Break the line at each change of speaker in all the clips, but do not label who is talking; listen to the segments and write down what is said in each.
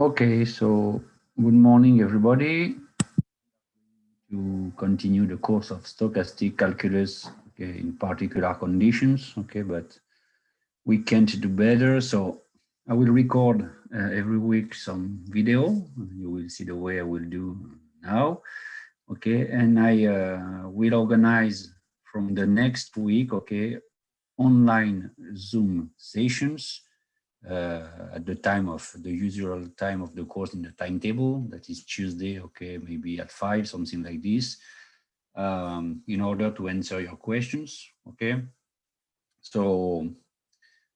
Okay, so good morning, everybody. To continue the course of stochastic calculus, okay, in particular conditions, okay, but we can't do better. So I will record every week some video. You will see the way I will do now, okay, and I will organize from the next week, okay, online Zoom sessions at the time of the usual time of the course in the timetable, that is Tuesday, okay, maybe at 5, something like this, in order to answer your questions, okay? So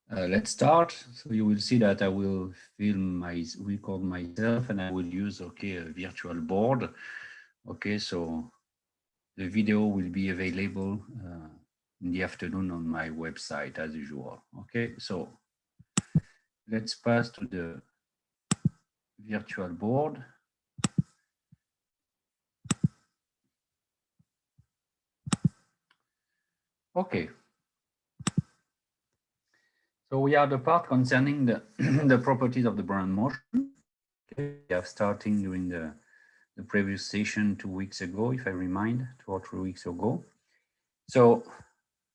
let's start. So you will see that I will record myself, and I will use, okay, a virtual board, okay? So the video will be available in the afternoon on my website as usual, okay? So let's pass to the virtual board. Okay. So we are the part concerning the, the properties of the Brownian motion. Okay. We have starting during the previous session 2 weeks ago, if I remind, 2 or 3 weeks ago. So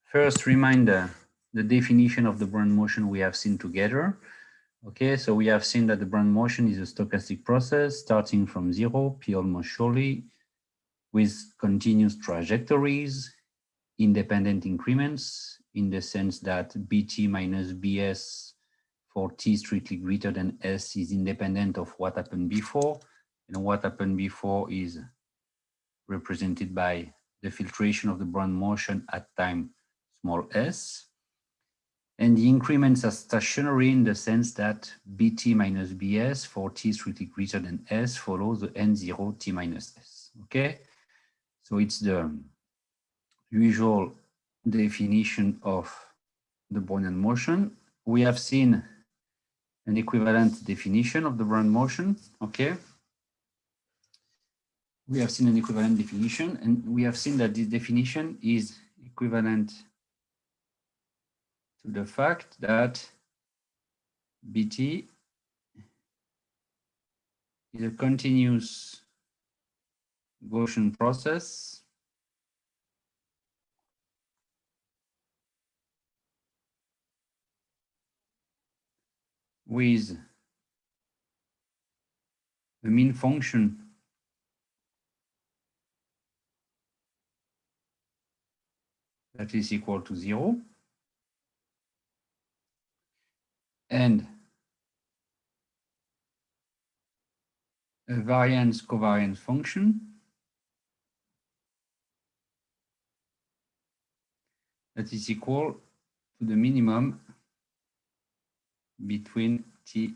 first reminder, the definition of the Brownian motion we have seen together. Okay, so we have seen that the Brownian motion is a stochastic process starting from 0, p almost surely, with continuous trajectories, independent increments, in the sense that bt minus bs for t strictly greater than s is independent of what happened before. And what happened before is represented by the filtration of the Brownian motion at time small s. And the increments are stationary in the sense that bt minus bs for t strictly greater than s follows the n0 t minus s. Okay, so it's the usual definition of the Brownian motion. We have seen an equivalent definition of the Brownian motion, okay? We have seen an equivalent definition, and we have seen that this definition is equivalent to the fact that Bt is a continuous Gaussian process with a mean function that is equal to 0 and a variance-covariance function that is equal to the minimum between t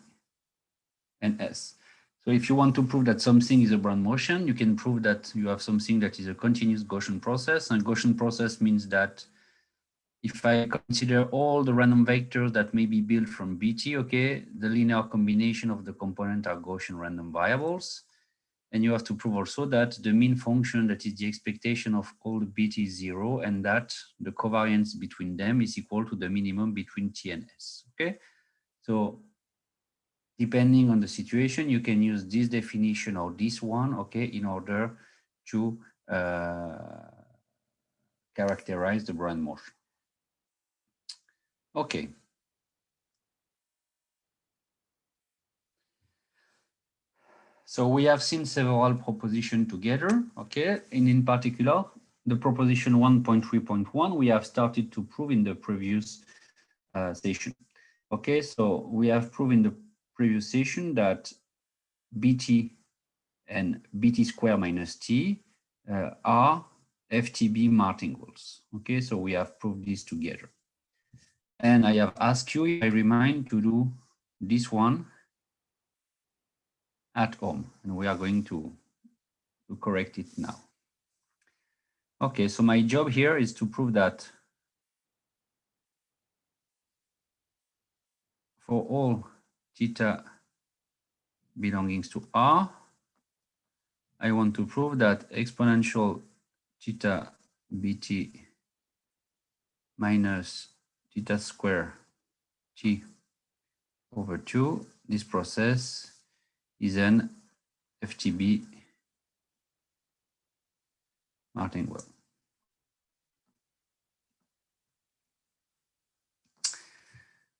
and s. So if you want to prove that something is a Brownian motion, you can prove that you have something that is a continuous Gaussian process. And Gaussian process means that if I consider all the random vectors that may be built from Bt, okay, the linear combination of the components are Gaussian random variables. And you have to prove also that the mean function, that is the expectation of all the Bt, is 0, and that the covariance between them is equal to the minimum between T and S, okay? So depending on the situation, you can use this definition or this one, okay, in order to characterize the Brownian motion. Okay. So we have seen several propositions together, okay, and in particular, the proposition 1.3.1 we have started to prove in the previous session. Okay, so we have proven in the previous session that Bt and Bt square minus T are FTB martingales. Okay, so we have proved this together. And I have asked you, if I remind, to do this one at home, and we are going to correct it now. Okay, so my job here is to prove that for all theta belongings to R, I want to prove that exponential theta Bt minus theta square T over 2, this process is an FTB martingale.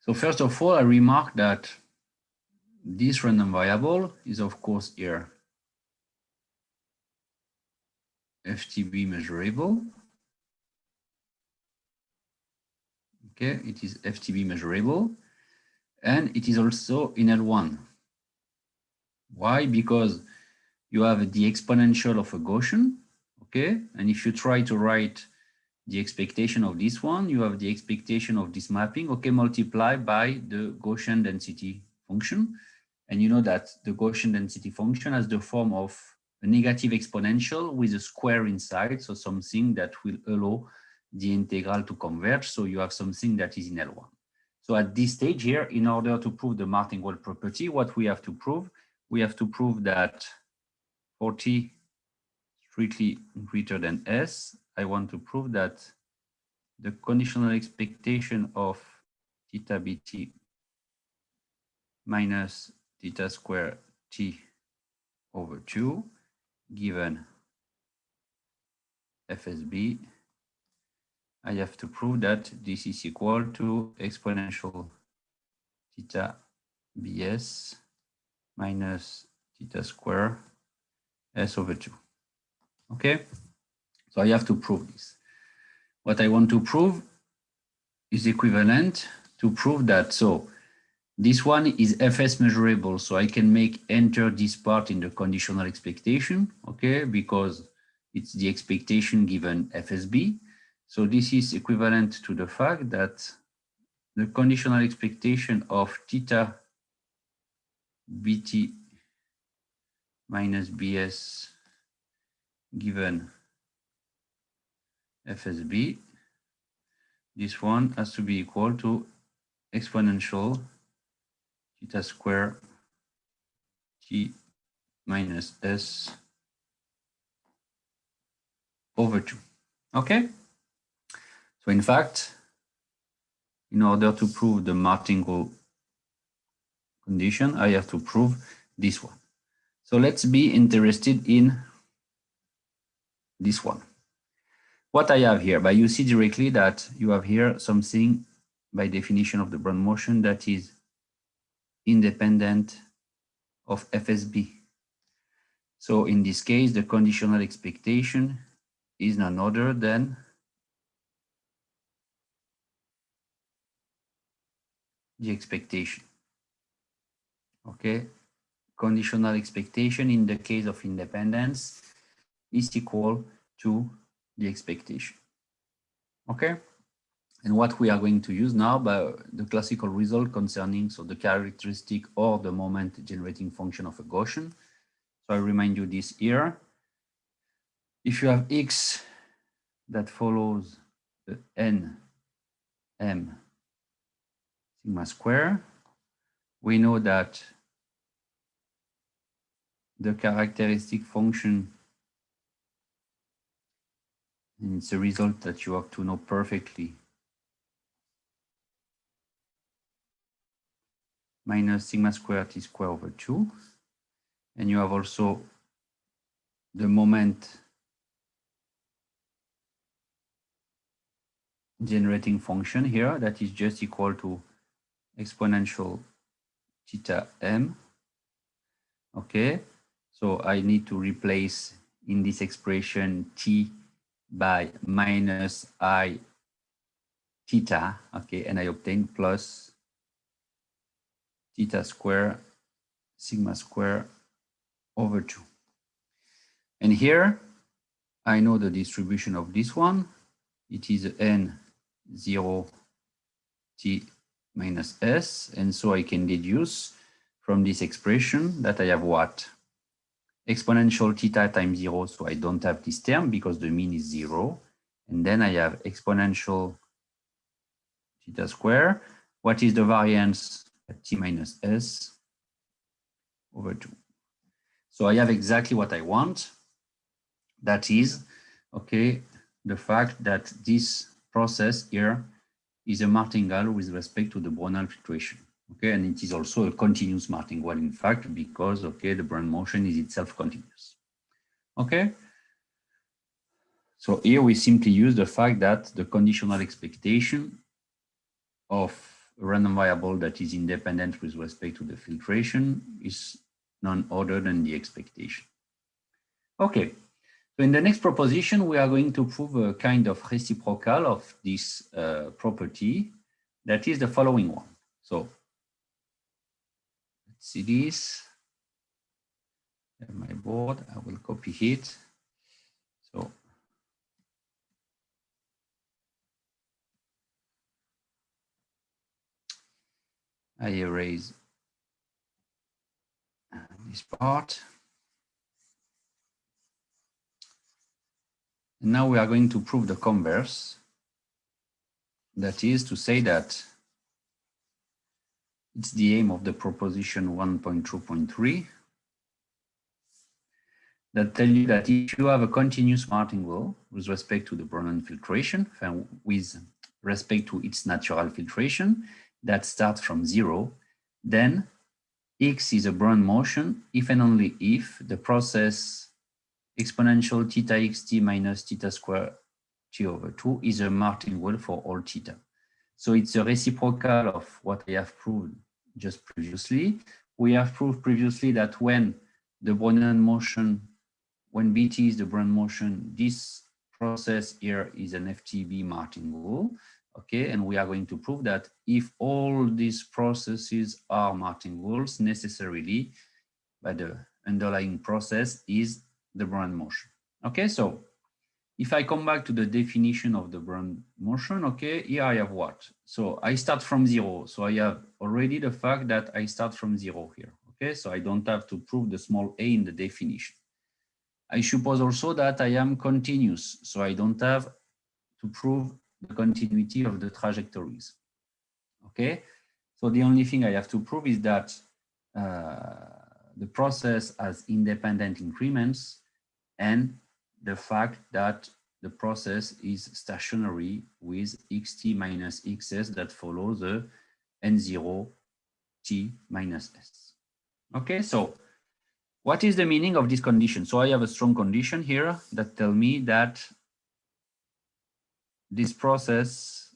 So first of all, I remark that this random variable is of course here FTB measurable. Okay, it is FTB measurable, and it is also in L1. Why? Because you have the exponential of a Gaussian, okay? And if you try to write the expectation of this one, you have the expectation of this mapping, okay, multiplied by the Gaussian density function. And you know that the Gaussian density function has the form of a negative exponential with a square inside, so something that will allow the integral to converge. So you have something that is in L1. So at this stage here, in order to prove the martingale property, what we have to prove that for t strictly greater than s, I want to prove that the conditional expectation of theta bt minus theta square t over 2 given FSB, I have to prove that this is equal to exponential theta bs minus theta square s over 2. Okay, so I have to prove this. What I want to prove is equivalent to prove that, so this one is Fs measurable, so I can enter this part in the conditional expectation, okay, because it's the expectation given FSB. So this is equivalent to the fact that the conditional expectation of theta bt minus bs given FSB, this one has to be equal to exponential theta square t minus s over 2. Okay? So in fact, in order to prove the martingale condition, I have to prove this one. So let's be interested in this one. What I have here, but you see directly that you have here something by definition of the Brown motion that is independent of FSB. So in this case, the conditional expectation is none other than the expectation. Okay, conditional expectation in the case of independence is equal to the expectation. Okay, and what we are going to use now by the classical result concerning so the characteristic or the moment generating function of a Gaussian. So I remind you this here. If you have x that follows the n m sigma square, we know that the characteristic function, and it's a result that you have to know perfectly, minus sigma square t square over 2. And you have also the moment generating function here that is just equal to exponential theta m. Okay, so I need to replace in this expression t by minus I theta, okay, and I obtain plus theta square sigma square over 2. And here I know the distribution of this one. It is n0 t minus s, and so I can deduce from this expression that I have what? Exponential theta times 0, so I don't have this term because the mean is 0. And then I have exponential theta square. What is the variance at t minus s over 2? So I have exactly what I want. That is, okay, the fact that this process here is a martingale with respect to the Brownian filtration. Okay, and it is also a continuous martingale, in fact, because, okay, the Brown motion is itself continuous. Okay, so here we simply use the fact that the conditional expectation of a random variable that is independent with respect to the filtration is none other than the expectation. Okay, so in the next proposition, we are going to prove a kind of reciprocal of this property that is the following one. So let's see this. I have my board, I will copy it. So I erase this part. And now we are going to prove the converse. That is to say that it's the aim of the proposition 1.2.3 that tell you that if you have a continuous martingale with respect to the Brownian filtration, with respect to its natural filtration that starts from 0, then X is a Brown motion if and only if the process exponential theta xt minus theta square t over 2 is a martingale for all theta. So it's a reciprocal of what I have proved just previously. We have proved previously that when the Brownian motion, when Bt is the Brown motion, this process here is an FTB martingale. Okay, and we are going to prove that if all these processes are martingales, necessarily by the underlying process is the Brown motion. Okay, so if I come back to the definition of the Brown motion, okay, here I have what? So I start from 0. So I have already the fact that I start from 0 here. Okay, so I don't have to prove the small a in the definition. I suppose also that I am continuous. So I don't have to prove the continuity of the trajectories. Okay, so the only thing I have to prove is that the process has independent increments and the fact that the process is stationary with xt minus xs that follows the n0 t minus s. Okay, so what is the meaning of this condition? So I have a strong condition here that tell me that this process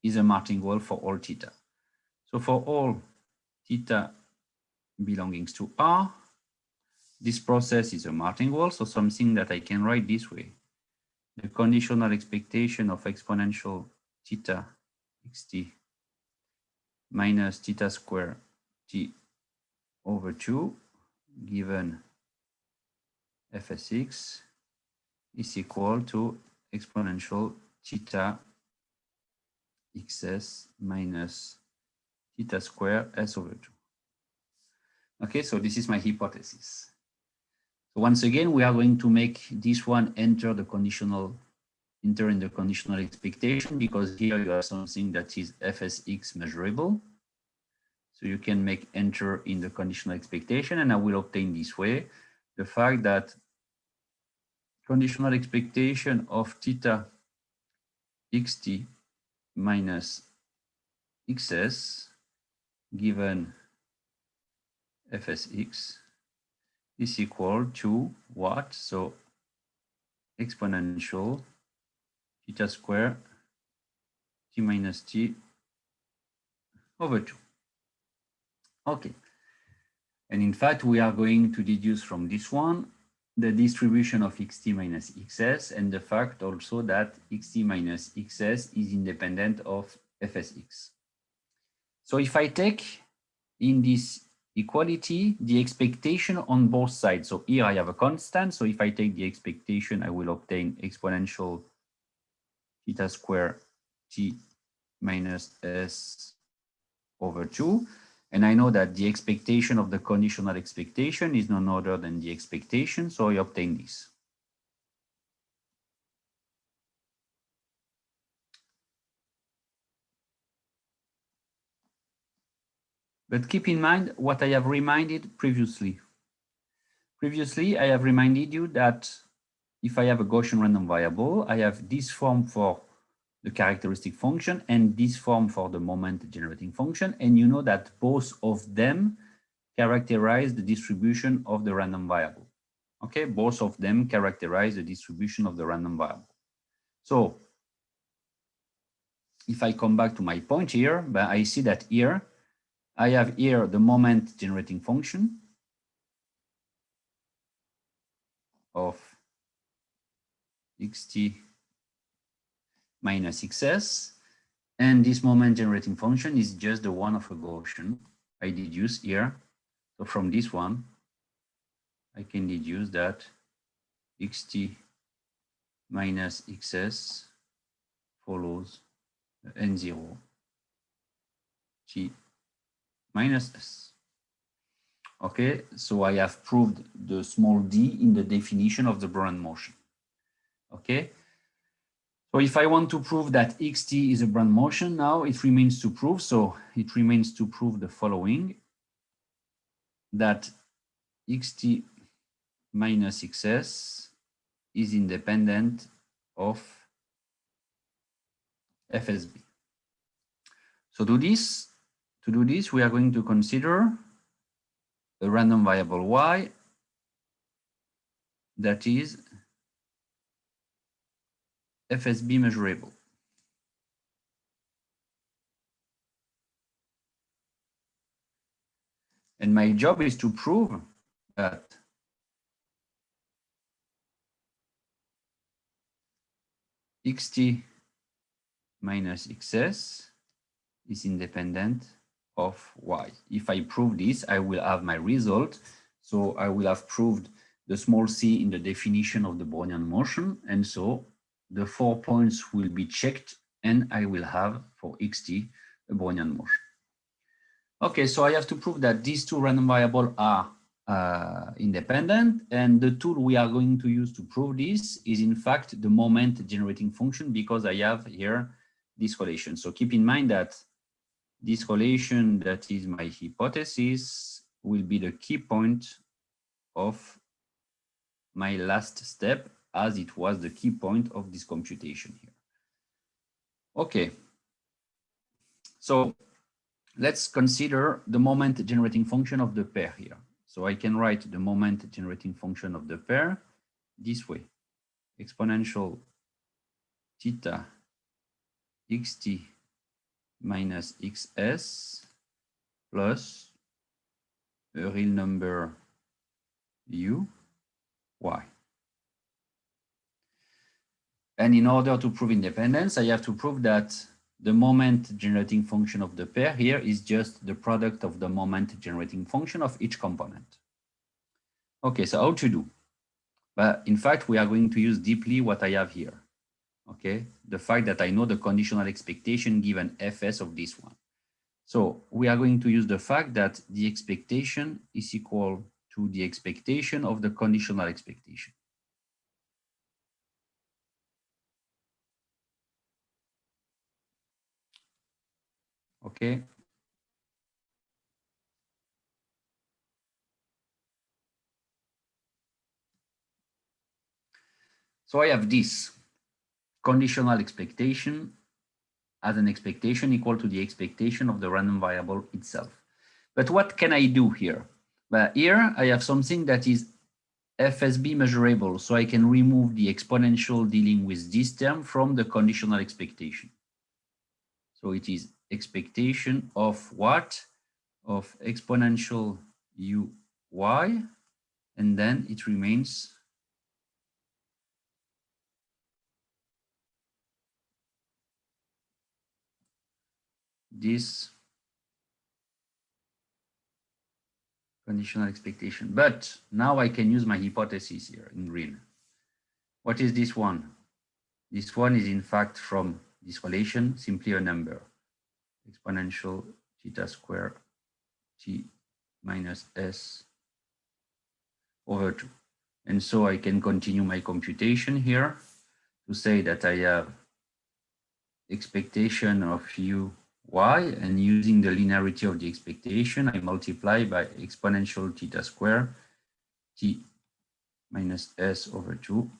is a martingale for all theta. So for all theta belonging to R, this process is a martingale, so something that I can write this way. The conditional expectation of exponential theta xt minus theta square t over 2 given fsx is equal to exponential theta xs minus theta square s over 2. Okay, so this is my hypothesis. So once again, we are going to make this one enter in the conditional expectation, because here you have something that is fsx measurable. So you can make enter in the conditional expectation, and I will obtain this way the fact that conditional expectation of theta xt minus xs given fsx is equal to what? So exponential theta square t minus t over 2. Okay. And in fact, we are going to deduce from this one the distribution of xt minus xs and the fact also that xt minus xs is independent of fsx. So if I take in this equality the expectation on both sides, so here I have a constant, so if I take the expectation, I will obtain exponential theta square t minus s over 2. And I know that the expectation of the conditional expectation is none other than the expectation, so I obtain this. But keep in mind what I have reminded previously. Previously, I have reminded you that if I have a Gaussian random variable, I have this form for the characteristic function, and this form for the moment generating function. And you know that both of them characterize the distribution of the random variable. Okay, both of them characterize the distribution of the random variable. So if I come back to my point here, but I see that here, I have here the moment generating function of xt minus xs, and this moment generating function is just the one of a Gaussian I deduce here. So from this one, I can deduce that xt minus xs follows n0 t minus s. Okay, so I have proved the small d in the definition of the Brownian motion. Okay, so if I want to prove that xt is a Brownian motion, now it remains to prove. So it remains to prove the following, that xt minus xs is independent of FSB. So to do this, we are going to consider a random variable y that is FSB measurable. And my job is to prove that xt minus xs is independent of y. If I prove this, I will have my result. So I will have proved the small c in the definition of the Brownian motion. And so the 4 points will be checked, and I will have for xt a Brownian motion. Okay, so I have to prove that these two random variables are independent, and the tool we are going to use to prove this is in fact the moment generating function, because I have here this relation. So keep in mind that this relation that is my hypothesis will be the key point of my last step, as it was the key point of this computation here. Okay, so let's consider the moment generating function of the pair here. So I can write the moment generating function of the pair this way: exponential theta xt minus xs plus a real number u y. And in order to prove independence, I have to prove that the moment generating function of the pair here is just the product of the moment generating function of each component. Okay, so how to do? But in fact, we are going to use deeply what I have here. Okay, the fact that I know the conditional expectation given fs of this one. So we are going to use the fact that the expectation is equal to the expectation of the conditional expectation. Okay. So I have this conditional expectation as an expectation equal to the expectation of the random variable itself. But what can I do here? But here I have something that is FSB measurable, so I can remove the exponential dealing with this term from the conditional expectation. So it is expectation of what? Of exponential uy, and then it remains this conditional expectation. But now I can use my hypothesis here in green. What is this one? This one is in fact from this relation, simply a number, exponential theta square t minus s over 2. And so I can continue my computation here to say that I have expectation of uy, and using the linearity of the expectation, I multiply by exponential theta square t minus s over 2.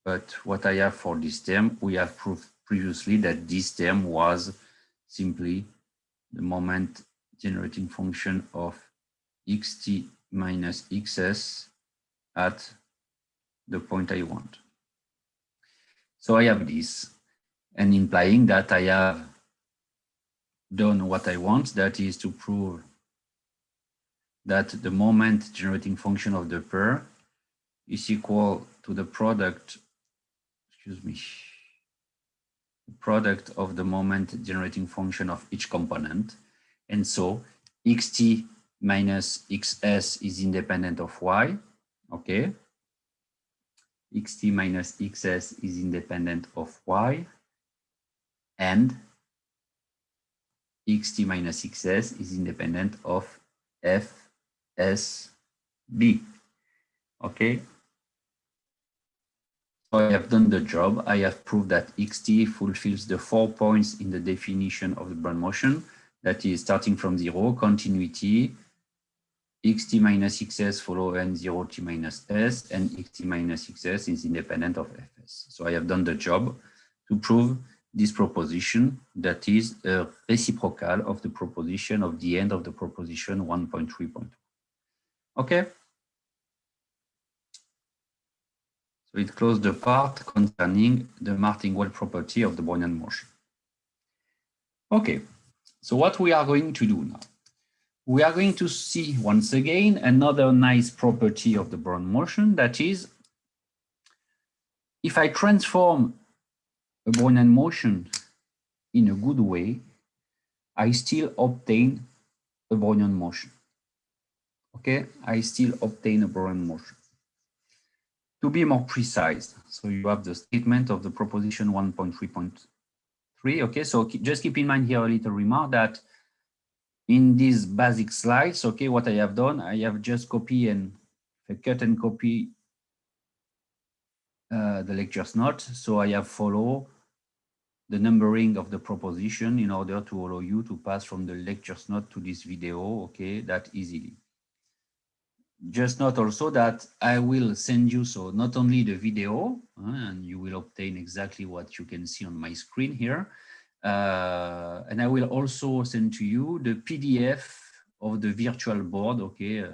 But what I have for this term, we have proved previously that this term was simply the moment generating function of xt minus xs at the point I want. So I have this, and implying that I have done what I want, that is to prove that the moment generating function of the pair is equal to the product, the product of the moment generating function of each component. And so xt minus xs is independent of y, okay? Xt minus xs is independent of y, and xt minus xs is independent of f s b, okay? So I have done the job. I have proved that xt fulfills the 4 points in the definition of the Brown motion, that is starting from 0, continuity, xt minus xs follow n0 t minus s, and xt minus xs is independent of fs. So I have done the job to prove this proposition, that is a reciprocal of the proposition of the end of the proposition 1.3.2. Okay? So it closed the part concerning the martingale property of the Brownian motion. Okay, so what we are going to do now? We are going to see once again another nice property of the Brown motion, that is, if I transform a Brownian motion in a good way, I still obtain a Brownian motion. Okay, I still obtain a Brownian motion. To be more precise, so you have the statement of the proposition 1.3.3. Okay, so just keep in mind here a little remark that in these basic slides, okay, what I have done, I have just copy and cut and copy the lecture's note. So I have followed the numbering of the proposition in order to allow you to pass from the lecture's note to this video, okay, that easily. Just note also that I will send you, so not only the video, and you will obtain exactly what you can see on my screen here, and I will also send to you the PDF of the virtual board, okay,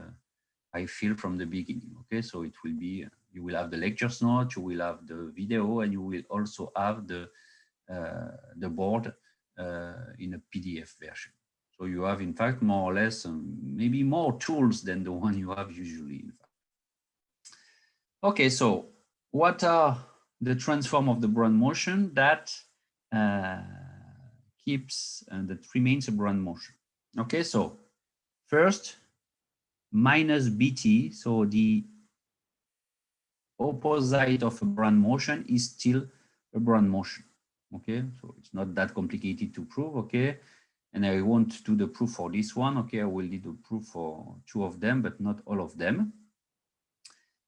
I filled from the beginning, okay? So it will be, you will have the lecture's note, you will have the video, and you will also have the board in a PDF version. So you have, in fact, more or less, maybe more tools than the one you have usually, in fact. Okay, so what are the transform of the Brown motion that that remains a Brown motion? Okay, so first, minus bt, so the opposite of a Brown motion is still a Brown motion. Okay, so it's not that complicated to prove, okay? And I won't do the proof for this one, okay? I will do the proof for 2 of them, but not all of them.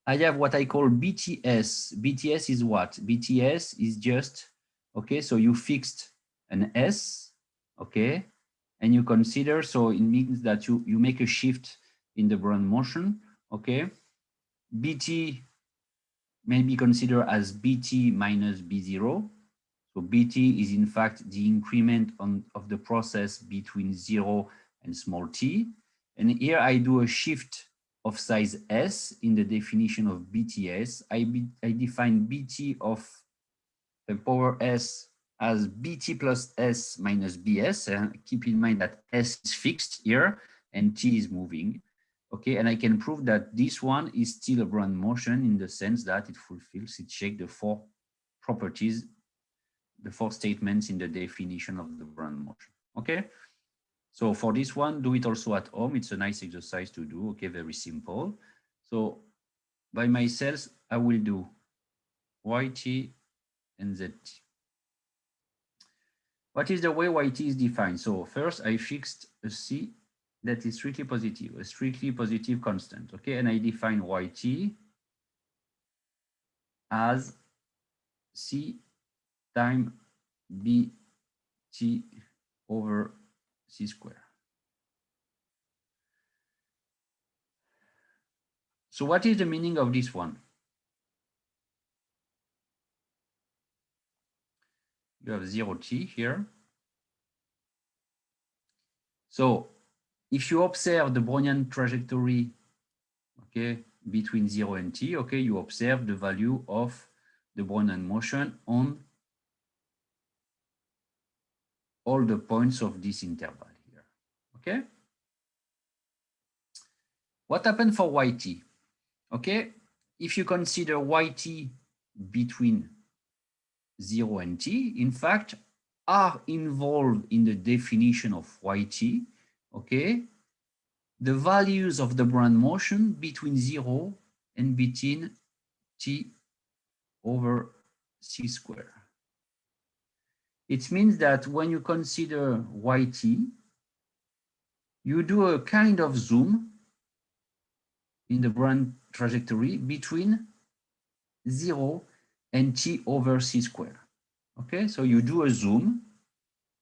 I have what I call BTS. BTS is what? BTS is just, okay, so you fixed an S, okay? And you consider, so it means that you make a shift in the Brown motion, okay? BT may be considered as BT minus B0. So BT is in fact the increment of the process between 0 and small t. And here I do a shift of size s in the definition of BTS. I define BT of the power s as BT plus s minus BS. And keep in mind that s is fixed here and t is moving. Okay, and I can prove that this one is still a Brown motion in the sense that it fulfills, it checks the 4 properties, the 4 statements in the definition of the Brown motion. Okay, so for this one, do it also at home. It's a nice exercise to do. Okay, very simple. So by myself, I will do yt and zt. What is the way yt is defined? So first, I fixed a c that is strictly positive, a strictly positive constant. Okay, and I define yt as c times bt over c squared. So what is the meaning of this one? You have 0t here. So if you observe the Brownian trajectory, okay, between 0 and t, okay, you observe the value of the Brownian motion on all the points of this interval here, okay? What happened for yt? Okay, if you consider yt between 0 and t, in fact, are involved in the definition of yt, okay, the values of the Brownian motion between 0 and between t over c squared. It means that when you consider yt, you do a kind of zoom in the Brownian trajectory between 0 and t over c squared. Okay, so you do a zoom.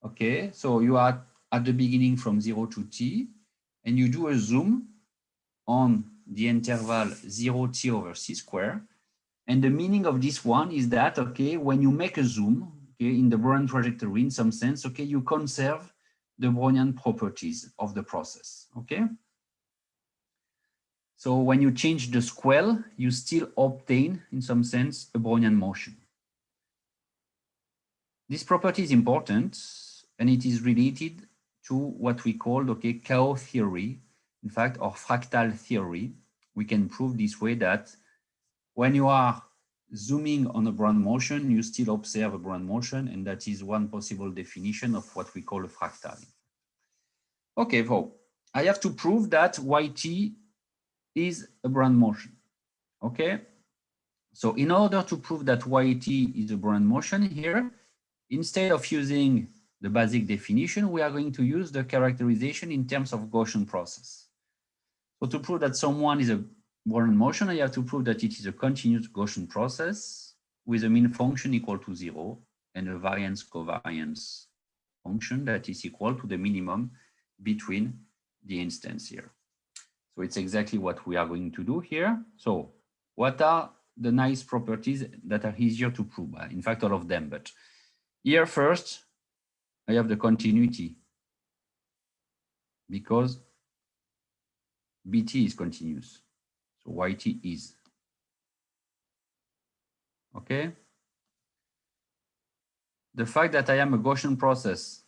Okay, so you are at the beginning from 0 to t, and you do a zoom on the interval 0t over c squared. And the meaning of this one is that, okay, when you make a zoom, okay, in the Brownian trajectory, in some sense, okay, you conserve the Brownian properties of the process, okay? So when you change the swell, you still obtain, in some sense, a Brownian motion. This property is important, and it is related to what we call, okay, chaos theory, in fact, or fractal theory. We can prove this way that when you are zooming on a Brownian motion, you still observe a Brownian motion, and that is one possible definition of what we call a fractal. Okay, so I have to prove that yt is a Brownian motion. Okay, so in order to prove that yt is a Brownian motion here, instead of using the basic definition, we are going to use the characterization in terms of Gaussian process. So to prove that someone is a Brownian motion, I have to prove that it is a continuous Gaussian process with a mean function equal to 0 and a variance covariance function that is equal to the minimum between the instants here. So it's exactly what we are going to do here. So what are the nice properties that are easier to prove? In fact, all of them, but here first, I have the continuity because bt is continuous. So yt is. Okay. The fact that I am a Gaussian process,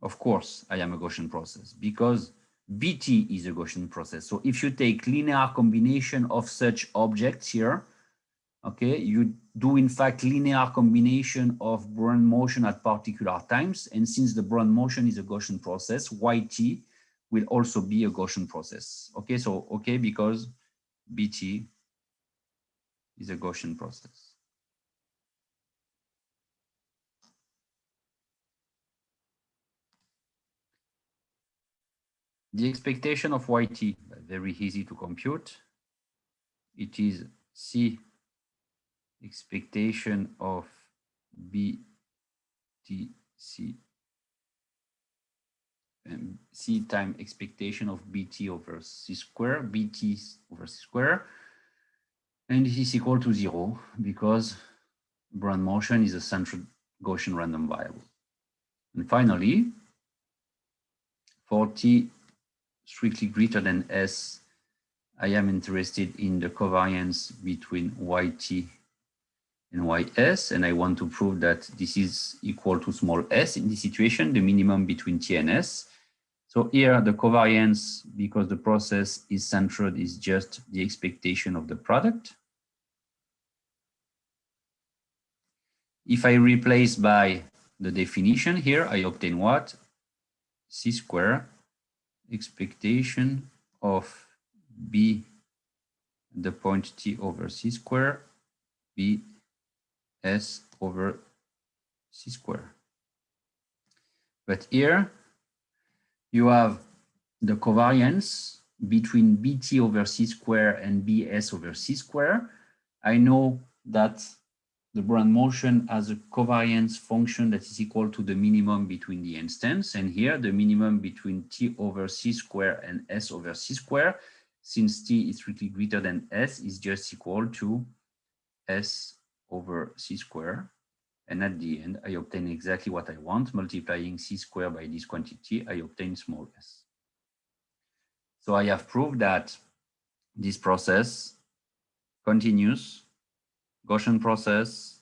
of course, I am a Gaussian process because bt is a Gaussian process. So if you take linear combination of such objects here, okay, you do in fact linear combination of Brownian motion at particular times. And since the Brownian motion is a Gaussian process, yt will also be a Gaussian process. Okay, so okay, because bt is a Gaussian process. The expectation of yt, very easy to compute. It is c expectation of btc and c time expectation of bt over c square, bt over c square. And this is equal to 0 because Brownian motion is a central Gaussian random variable. And finally, for t strictly greater than s, I am interested in the covariance between yt and ys, and I want to prove that this is equal to small s in this situation, the minimum between t and s. So here the covariance, because the process is centered, is just the expectation of the product. If I replace by the definition here, I obtain what? C square expectation of b the point t over c square b s over c square. But here you have the covariance between bt over c square and bs over c square. I know that the Brownian motion has a covariance function that is equal to the minimum between the instants. And here the minimum between t over c square and s over c square, since t is strictly greater than s, is just equal to s over c squared. And at the end, I obtain exactly what I want. Multiplying c squared by this quantity, I obtain small s. So I have proved that this process, continuous, Gaussian process,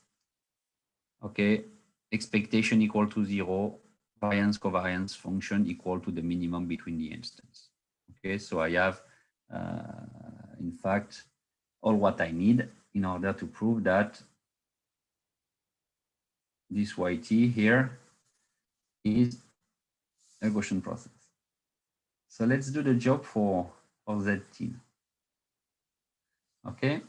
okay, expectation equal to 0, variance covariance function equal to the minimum between the instants. Okay, so I have, in fact, all what I need in order to prove that this yt here is a Gaussian process. So let's do the job for zt. Okay.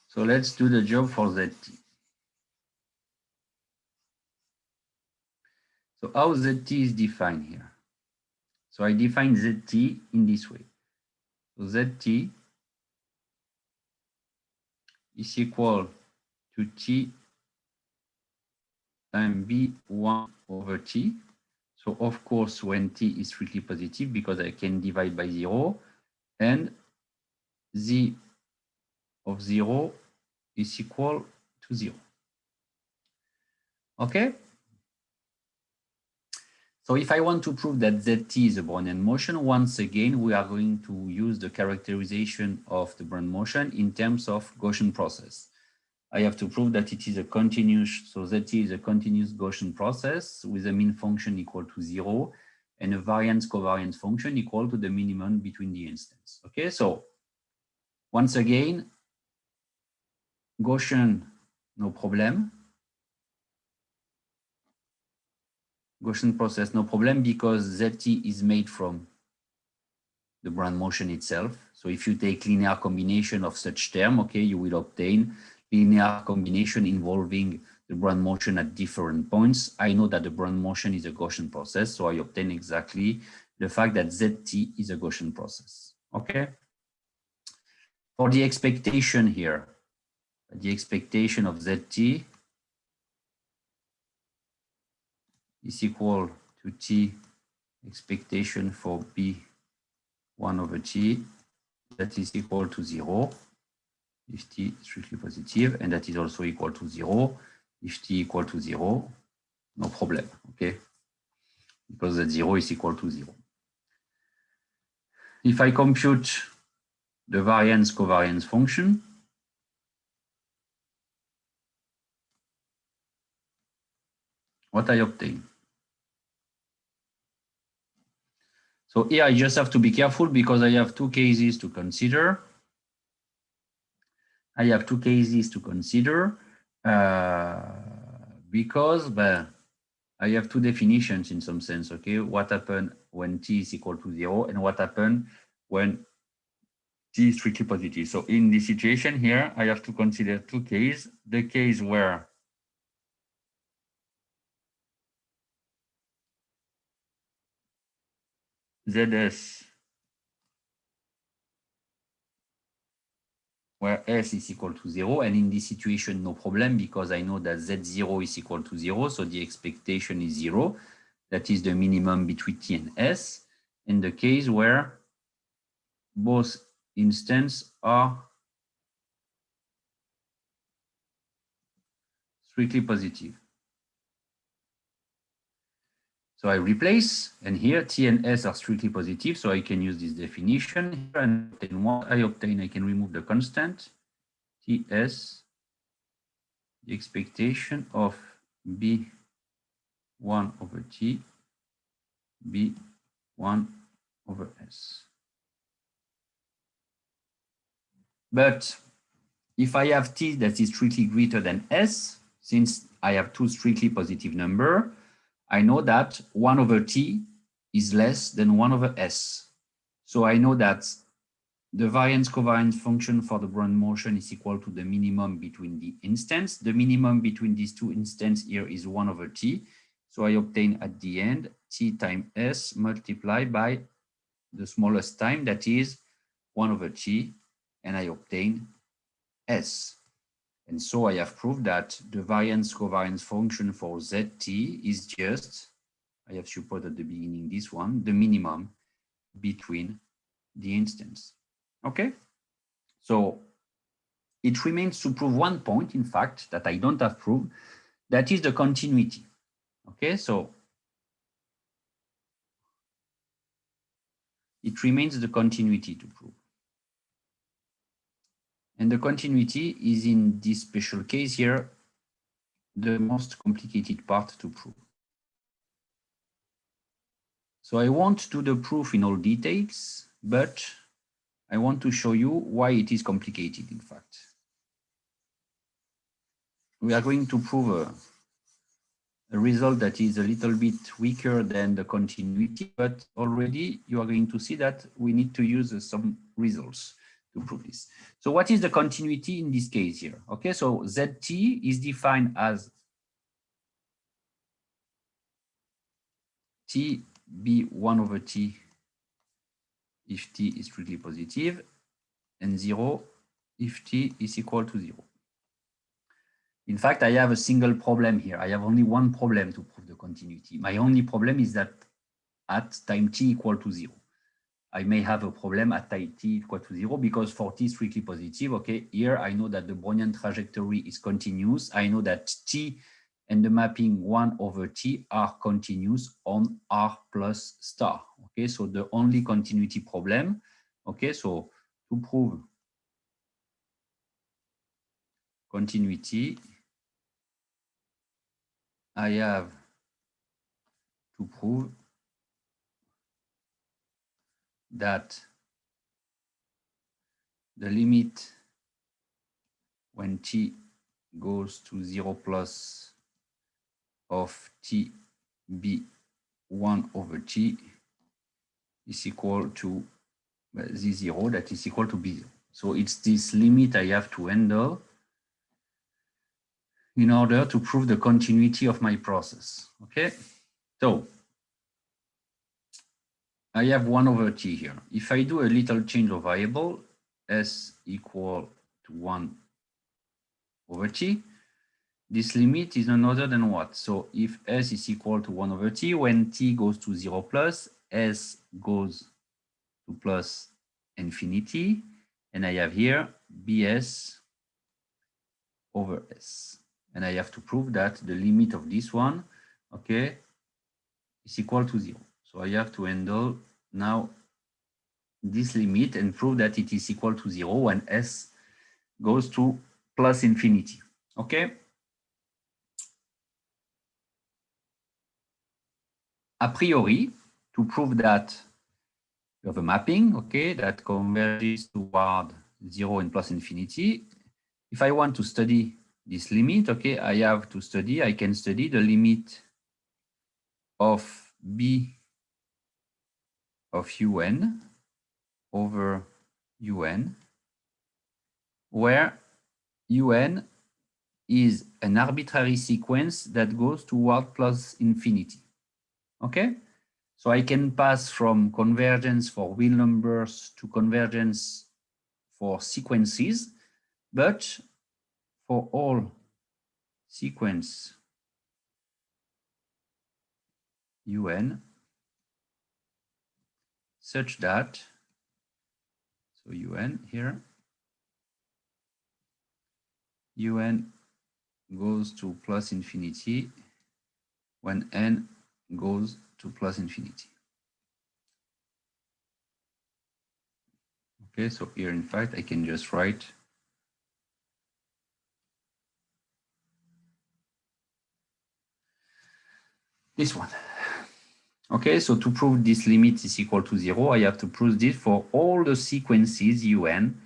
So let's do the job for zt. So how zt is defined here? So I define zt in this way. So zt is equal to t times b1 over t. So of course, when t is strictly positive, because I can divide by 0, and z of 0 is equal to 0. Okay? So if I want to prove that zt is a Brownian motion, once again, we are going to use the characterization of the Brownian motion in terms of Gaussian process. I have to prove that it is a continuous, so zt is a continuous Gaussian process with a mean function equal to 0 and a variance covariance function equal to the minimum between the instants. Okay, so once again, Gaussian, no problem. Gaussian process, no problem, because zt is made from the Brownian motion itself. So if you take linear combination of such term, okay, you will obtain linear combination involving the Brownian motion at different points. I know that the Brownian motion is a Gaussian process, so I obtain exactly the fact that zt is a Gaussian process. Okay. For the expectation here, the expectation of zt is equal to t expectation for b1 over t, that is equal to 0 if t is strictly positive, and that is also equal to 0 if t equal to 0, no problem, okay? Because that 0 is equal to 0. If I compute the variance covariance function, what I obtain? So here I just have to be careful because I have two cases to consider. I have two cases to consider because I have two definitions in some sense, okay? What happened when t is equal to 0 and what happened when t is strictly positive. So in this situation here, I have to consider two cases. The case where Zs, where S is equal to 0, and in this situation, no problem, because I know that Z0 is equal to 0, so the expectation is 0. That is the minimum between T and S. In the case where both instances are strictly positive. So I replace, and here T and S are strictly positive, so I can use this definition here, and then what I obtain, I can remove the constant, Ts, the expectation of B1 over T, B1 over S. But if I have T that is strictly greater than S, since I have two strictly positive numbers, I know that 1 over T is less than 1 over S. So I know that the variance covariance function for the Brownian motion is equal to the minimum between the instants. The minimum between these two instants here is 1 over T. So I obtain at the end T times S multiplied by the smallest time, that is 1/t, and I obtain S. And so I have proved that the variance covariance function for zt is just, I have supposed at the beginning this one, the minimum between the instants. Okay, so it remains to prove one point, in fact, that I don't have proved, that is the continuity. Okay, so it remains the continuity to prove. And the continuity is, in this special case here, the most complicated part to prove. So I won't do the proof in all details, but I want to show you why it is complicated, in fact. We are going to prove a result that is a little bit weaker than the continuity, but already you are going to see that we need to use some results to prove this. So what is the continuity in this case here? Okay, so zt is defined as t be 1/t if t is strictly positive, and 0 if t is equal to 0. In fact, I have a single problem here. I have only one problem to prove the continuity. My only problem is that at time t equal to 0. I may have a problem at time t equal to 0 because for t strictly positive, okay, here I know that the Brownian trajectory is continuous. I know that t and the mapping 1/t are continuous on r plus star. Okay, so the only continuity problem. Okay, so to prove continuity, I have to prove that the limit when t goes to 0 plus of t be 1/t is equal to z0, that is equal to b0. So it's this limit I have to handle in order to prove the continuity of my process. Okay, so I have 1/t here. If I do a little change of variable, s equal to 1/t, this limit is none other than what? So if s is equal to 1/t, when t goes to 0 plus, s goes to plus infinity, and I have here bs over s. And I have to prove that the limit of this one, okay, is equal to 0. So I have to handle now this limit and prove that it is equal to 0 when s goes to plus infinity. Okay. A priori, to prove that you have a mapping, okay, that converges toward 0 and plus infinity, if I want to study this limit, okay, I can study the limit of b of un over un, where un is an arbitrary sequence that goes toward plus infinity. Okay, so I can pass from convergence for real numbers to convergence for sequences, but for all sequence un such that, so un here, un goes to plus infinity when n goes to plus infinity. Okay, so here in fact I can just write this one. Okay, so to prove this limit is equal to 0, I have to prove this for all the sequences un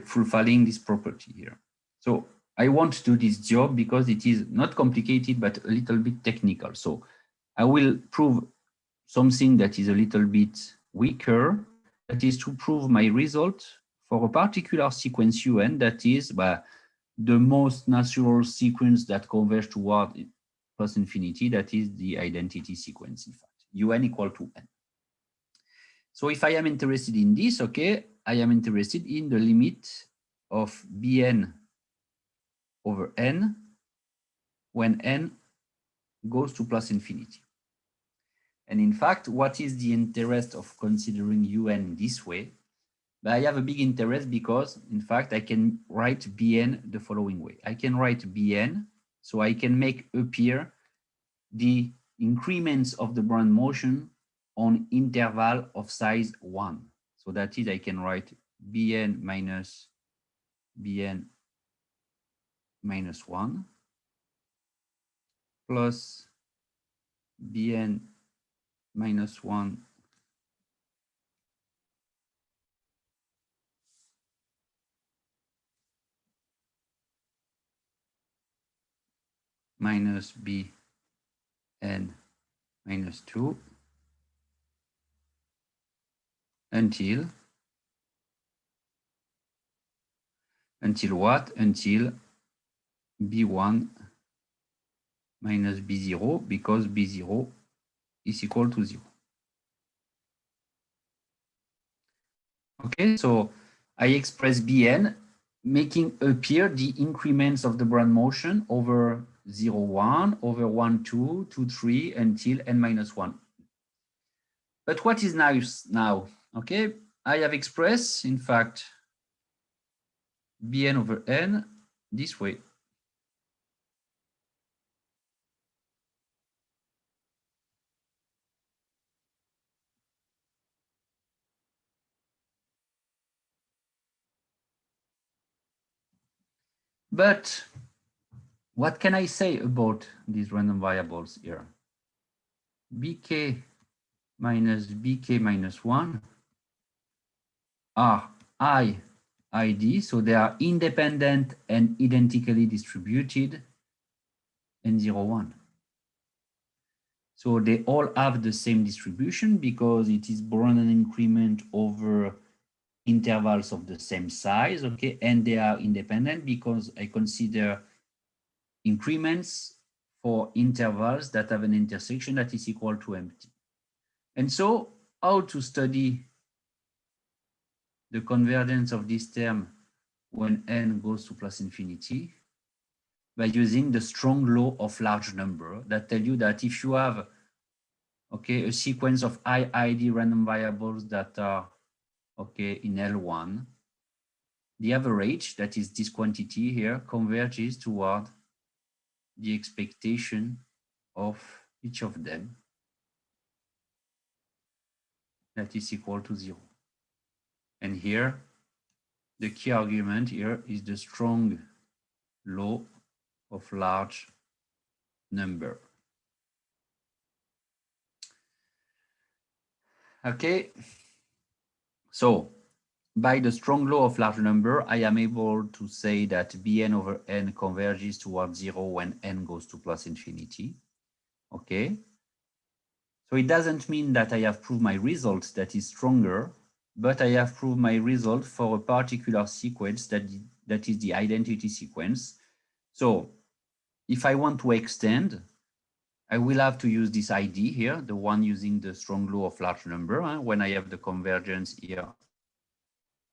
fulfilling this property here. So I won't do this job because it is not complicated, but a little bit technical. So I will prove something that is a little bit weaker, that is to prove my result for a particular sequence un that is the most natural sequence that converges toward plus infinity, that is the identity sequence, in fact, un equal to n. So if I am interested in this, okay, I am interested in the limit of Bn over n when n goes to plus infinity. And in fact, what is the interest of considering un this way? But I have a big interest because, in fact, I can write Bn the following way. I can write Bn, so I can make appear the increments of the Brownian motion on interval of size 1. So that is, I can write Bn minus 1 plus Bn minus 1 minus Bn minus 2 until what? Until B1 minus B0, because B0 is equal to 0. Okay, so I express Bn, making appear the increments of the Brownian motion over 0, 1, over 1, 2, 2, 3, until n minus 1. But what is nice now? Okay, I have expressed, in fact, Bn over n this way. But what can I say about these random variables here? Bk minus 1 are id, so they are independent and identically distributed in 0, 1. So they all have the same distribution because it is Brownian increment over intervals of the same size, okay? And they are independent because I consider increments for intervals that have an intersection that is equal to empty. And so how to study the convergence of this term when n goes to plus infinity? By using the strong law of large number that tell you that if you have, okay, a sequence of IID random variables that are, okay, in L1, the average, that is this quantity here, converges toward the expectation of each of them that is equal to 0. And here, the key argument here is the strong law of large number. Okay, so by the strong law of large number, I am able to say that Bn over n converges towards 0 when n goes to plus infinity. Okay, so it doesn't mean that I have proved my result that is stronger, but I have proved my result for a particular sequence that is the identity sequence. So if I want to extend, I will have to use this ID here, the one using the strong law of large number, when I have the convergence here,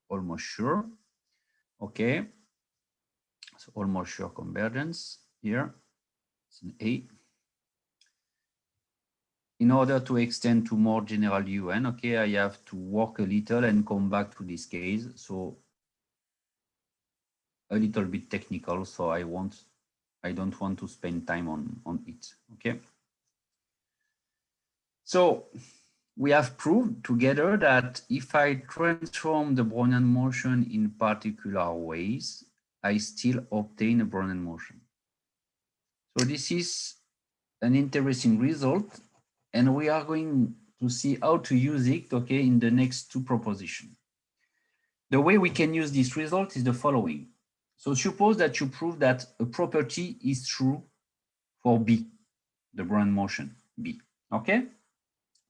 almost sure. Okay, so almost sure convergence here, it's an A. In order to extend to more general UN, okay, I have to work a little and come back to this case. So a little bit technical, so I don't want to spend time on it, okay? So we have proved together that if I transform the Brownian motion in particular ways, I still obtain a Brownian motion. So this is an interesting result, and we are going to see how to use it, okay, in the next two propositions. The way we can use this result is the following. So suppose that you prove that a property is true for B, the Brownian motion B, okay?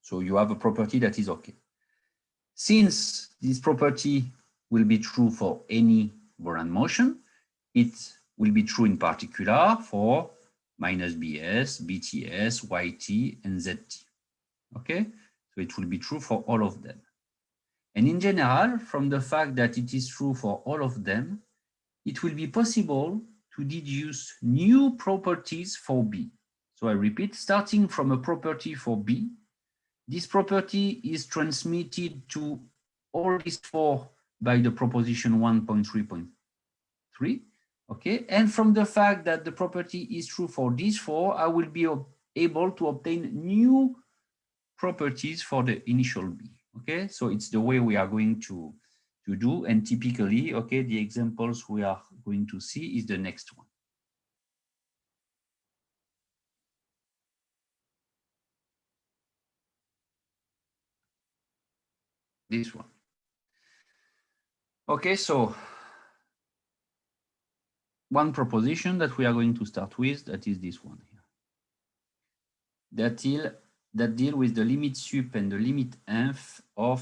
So you have a property that is okay. Since this property will be true for any Brownian motion, it will be true in particular for minus BS, BTS, YT, and ZT. Okay, so it will be true for all of them. And in general, from the fact that it is true for all of them, it will be possible to deduce new properties for B. So I repeat, starting from a property for B, this property is transmitted to all these four by the proposition 1.3.3. Okay, and from the fact that the property is true for these four, I will be able to obtain new properties for the initial B. Okay, so it's the way we are going to do, and typically, okay, the examples we are going to see is the next one. This one. Okay, so one proposition that we are going to start with, that is this one here. That deal with the limit sup and the limit inf of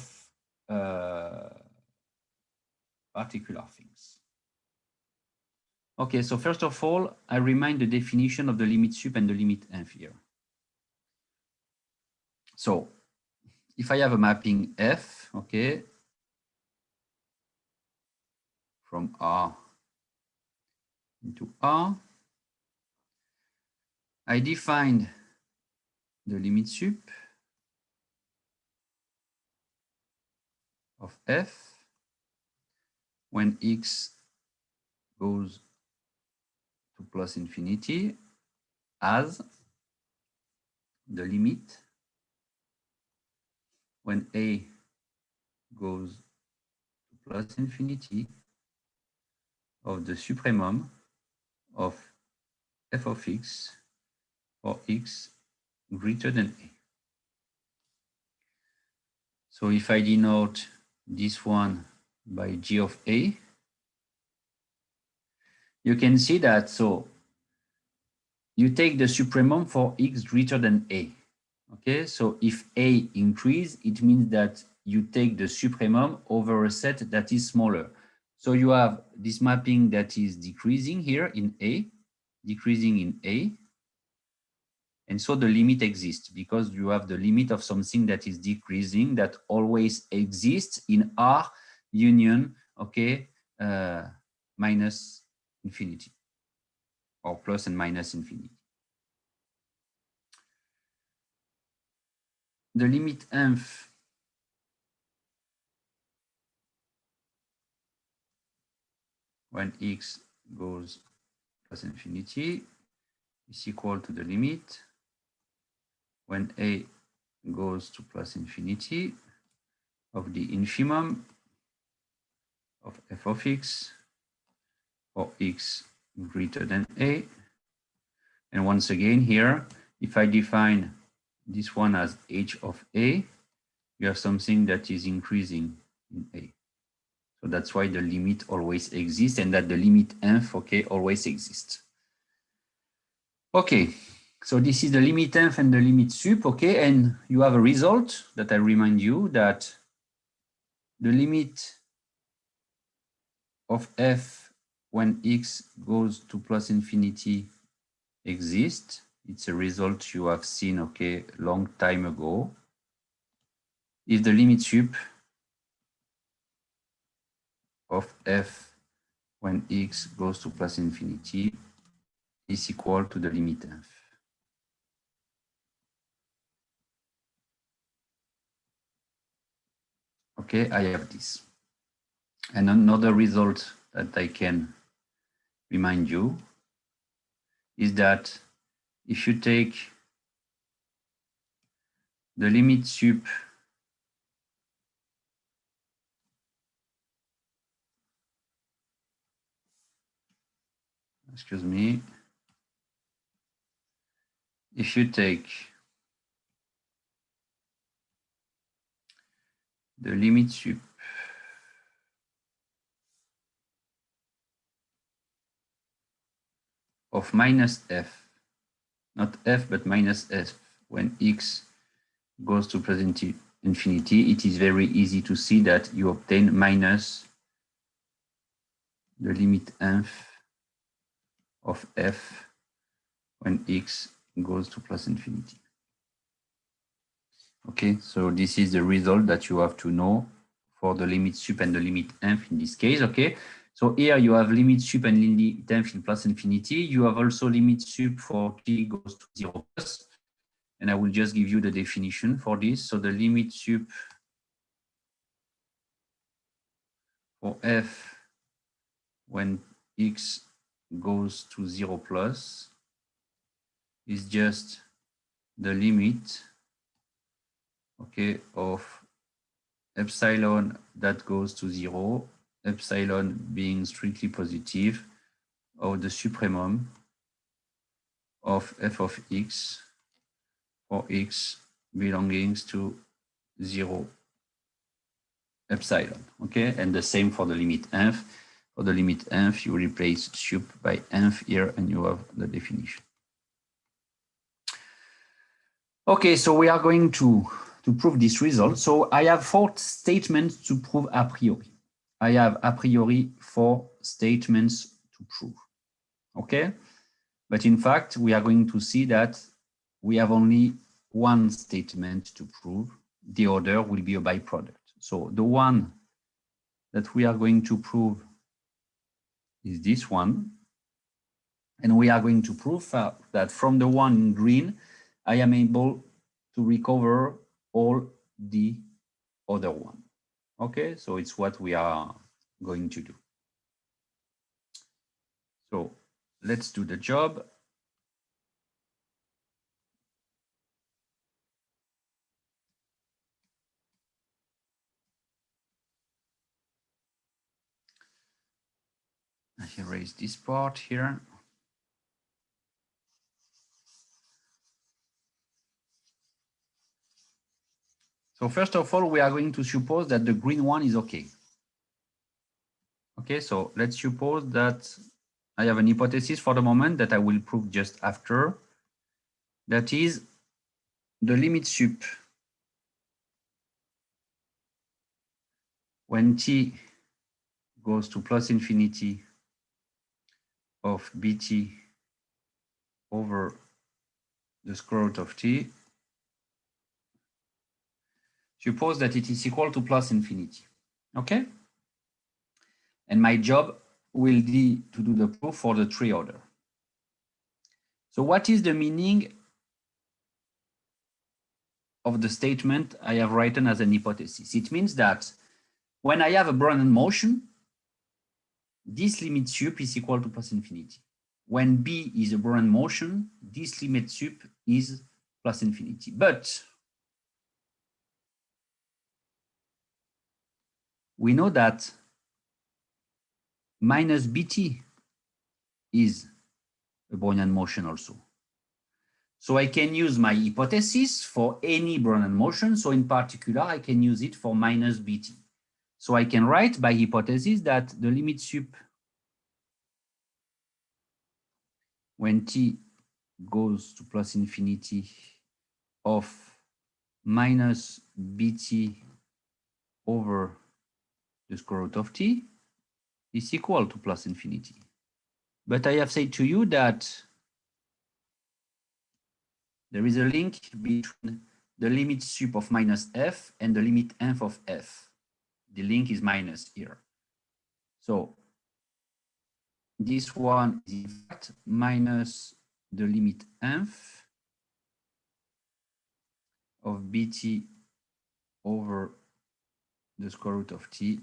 particular things. Okay, so first of all, I remind the definition of the limit sup and the limit inf here. So if I have a mapping F, okay, from R into R, I define the limit sup of F when X goes to plus infinity as the limit when A goes to plus infinity of the supremum of f of x for x greater than A. So if I denote this one by G of A, you can see that, so you take the supremum for x greater than A. Okay, so if A increase, it means that you take the supremum over a set that is smaller. So you have this mapping that is decreasing here in A, decreasing in A. And so the limit exists because you have the limit of something that is decreasing that always exists in R union, okay, minus infinity or plus and minus infinity. The limit inf when x goes plus infinity is equal to the limit when A goes to plus infinity of the infimum of f of x for x greater than A. And once again here, if I define this one as h of A, you have something that is increasing in A. So that's why the limit always exists and that the limit inf, okay, always exists. Okay, so this is the limit inf and the limit sup, okay, and you have a result that I remind you that the limit of f when x goes to plus infinity exists. It's a result you have seen, okay, long time ago. If the limit sup of f when x goes to plus infinity is equal to the limit inf. Okay, I have this. And another result that I can remind you is that if you take the limit sup excuse me, if you take the limit sup of minus f, not f, but minus f, when x goes to plus infinity, it is very easy to see that you obtain minus the limit inf of f when x goes to plus infinity. Okay, so this is the result that you have to know for the limit sup and the limit inf in this case, okay? So here you have limit sup and limit inf in plus infinity. You have also limit sup for t goes to 0 plus. And I will just give you the definition for this. So the limit sup for f when x goes to 0 plus is just the limit, okay, of epsilon that goes to 0, epsilon being strictly positive, of the supremum of f of x for x belonging to 0 epsilon, okay? And the same for the limit inf. For the limit inf, you replace sup by inf here and you have the definition. Okay, so we are going to prove this result. So I have 4 statements to prove a priori. I have a priori 4 statements to prove, okay? But in fact, we are going to see that we have only 1 statement to prove. The other will be a byproduct. So the one that we are going to prove is this one. And we are going to prove that from the one in green, I am able to recover all the other one. Okay, so it's what we are going to do. So let's do the job. I erase this part here. So first of all, we are going to suppose that the green one is okay. Okay, so let's suppose that I have an hypothesis for the moment that I will prove just after. That is the limit sup when t goes to plus infinity of bt over the square root of t, suppose that it is equal to plus infinity, okay? And my job will be to do the proof for the 3 order. So what is the meaning of the statement I have written as an hypothesis? It means that when I have a Brownian motion, this limit sup is equal to plus infinity. When B is a Brownian motion, this limit sup is plus infinity. But we know that minus bt is a Brownian motion also. So I can use my hypothesis for any Brownian motion. So in particular, I can use it for minus bt. So I can write by hypothesis that the limit sup when t goes to plus infinity of minus bt over the square root of t is equal to plus infinity. But I have said to you that there is a link between the limit sup of minus f and the limit inf of f. The link is minus here. So this one is in fact minus the limit inf of bt over the square root of t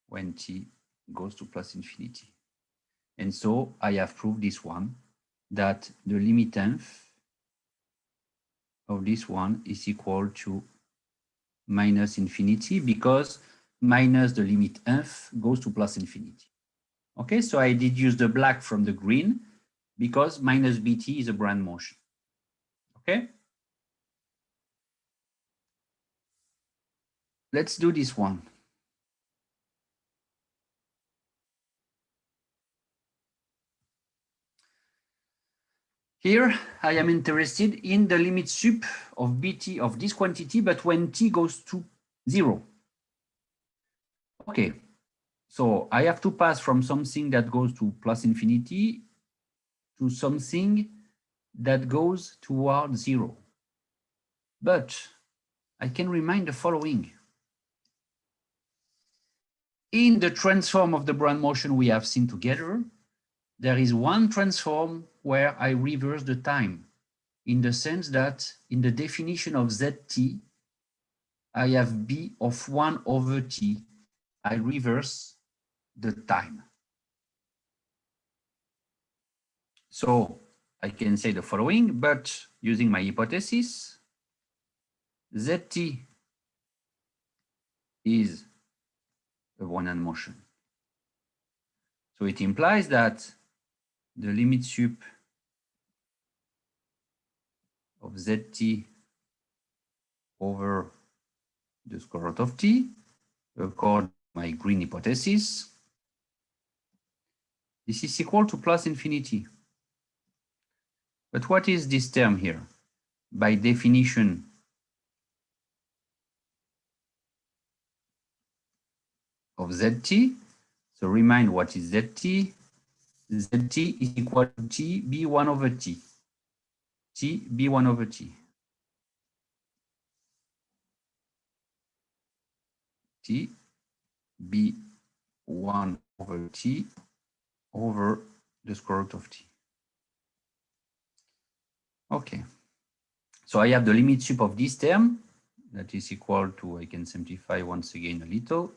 when t goes to plus infinity. And so I have proved this one, that the limit inf of this one is equal to minus infinity because minus the limit inf goes to plus infinity. Okay, so I did use the black from the green because minus bt is a Brownian motion. Okay? Let's do this one. Here, I am interested in the limit sup of bt of this quantity, but when t goes to 0. Okay, so I have to pass from something that goes to plus infinity to something that goes toward 0. But I can remind the following. in the transform of the Brown motion we have seen together, there is one transform where I reverse the time, in the sense that in the definition of zt, I have b of 1 over t. I reverse the time. So I can say the following, but using my hypothesis, zt is a Brownian motion. So it implies that the limit sup of zt over the square root of t, according to my green hypothesis, this is equal to plus infinity. But what is this term here? By definition, of zt. So remind what is zt. Zt is equal to t b1 over t. T b1 over t. T b1 over t over the square root of t. Okay. So I have the limit sup of this term that is equal to, I can simplify once again a little,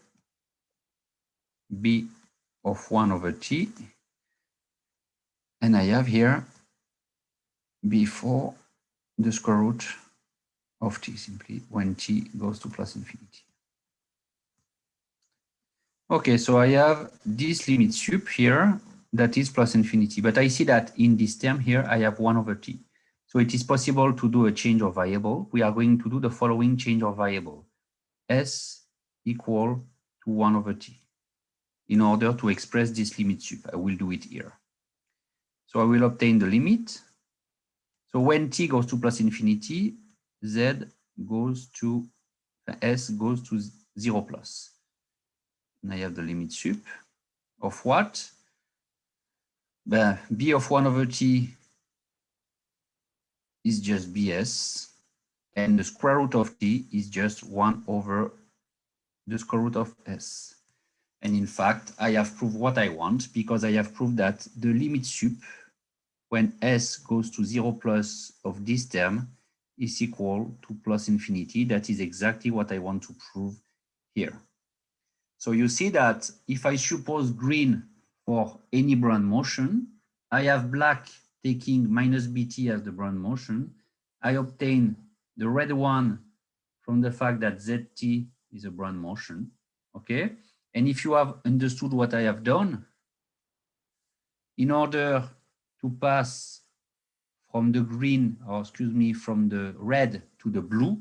b of 1 over t. And I have here b4 the square root of t, simply when t goes to plus infinity. Okay, so I have this limit sup here that is plus infinity, but I see that in this term here, I have 1 over t. So it is possible to do a change of variable. We are going to do the following change of variable. S equal to 1 over t. In order to express this limit sup, I will do it here. So I will obtain the limit. So when t goes to plus infinity, z goes to, s goes to 0 plus. And I have the limit sup of what? B of 1 over t is just bs, and the square root of t is just 1 over the square root of s. And in fact, I have proved what I want, because I have proved that the limit sup when s goes to 0 plus of this term is equal to plus infinity. That is exactly what I want to prove here. So you see that if I suppose green for any Brown motion, I have black taking minus bt as the Brown motion. I obtain the red one from the fact that zt is a Brown motion, okay? And if you have understood what I have done, in order to pass from the green, or excuse me, from the red to the blue,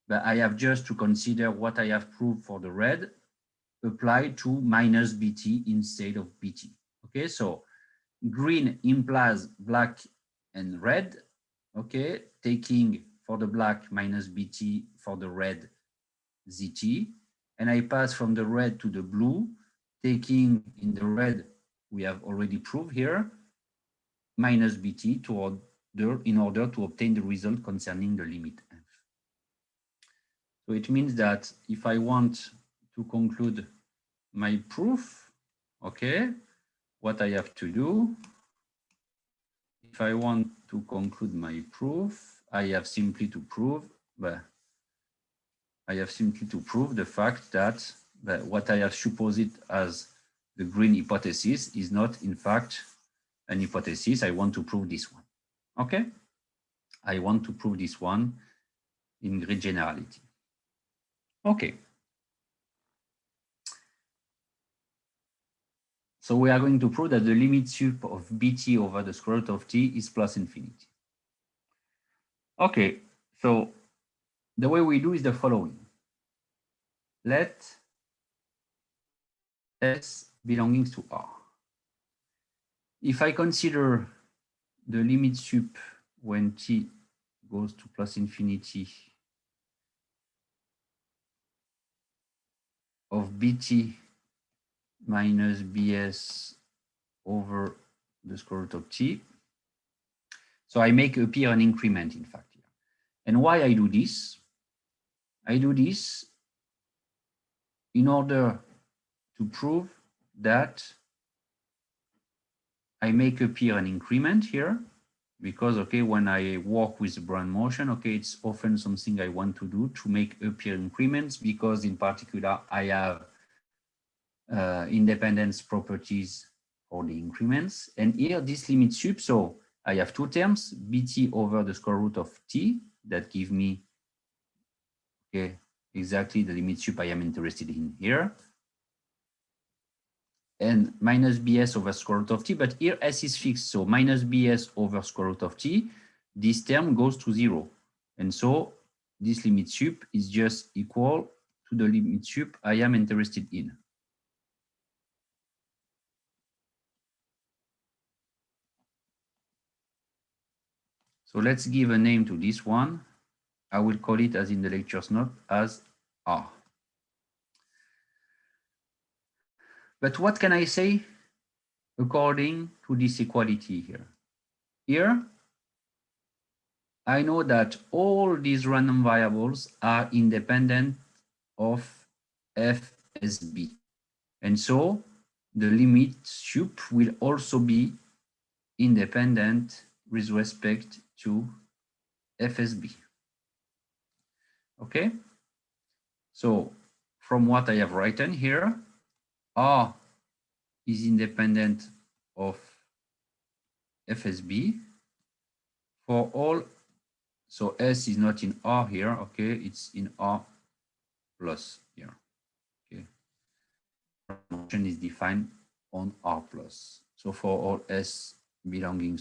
but I have just to consider what I have proved for the red, apply to minus bt instead of bt. Okay, so green implies black and red. Okay, taking for the black minus bt, for the red zt, and I pass from the red to the blue, taking in the red, we have already proved here, minus bt in order to obtain the result concerning the limit f. So it means that if I want to conclude my proof, okay, what I have to do, if I want to conclude my proof, I have simply to prove, the fact that what I have supposed as the green hypothesis is not in fact an hypothesis. I want to prove this one. Okay, I want to prove this one in great generality. Okay. So we are going to prove that the limit sup of bt over the square root of t is plus infinity. Okay, so the way we do is the following. Let S belonging to R. If I consider the limit sup when t goes to plus infinity of bt minus bs over the square root of t. So I make appear an increment, in fact, here. And why I do this? I do this in order to prove that I make appear an increment here because, okay, when I work with the Brown motion, okay, it's often something I want to do to make appear increments because in particular, I have independence properties for the increments. And here, this limit sup, so I have two terms, bt over the square root of t that give me, okay, exactly the limit sup I am interested in here. And minus bs over square root of t, but here s is fixed, so minus bs over square root of t, this term goes to 0. And so this limit sup is just equal to the limit sup I am interested in. So let's give a name to this one. I will call it, as in the lecture's note, as R. But what can I say according to this equality here? Here, I know that all these random variables are independent of FSB. And so the limit sup will also be independent with respect to FSB. Okay? So from what I have written here, R is independent of FSB for all. So S is not in R here, okay? It's in R plus here, okay? Function is defined on R plus. So for all S belonging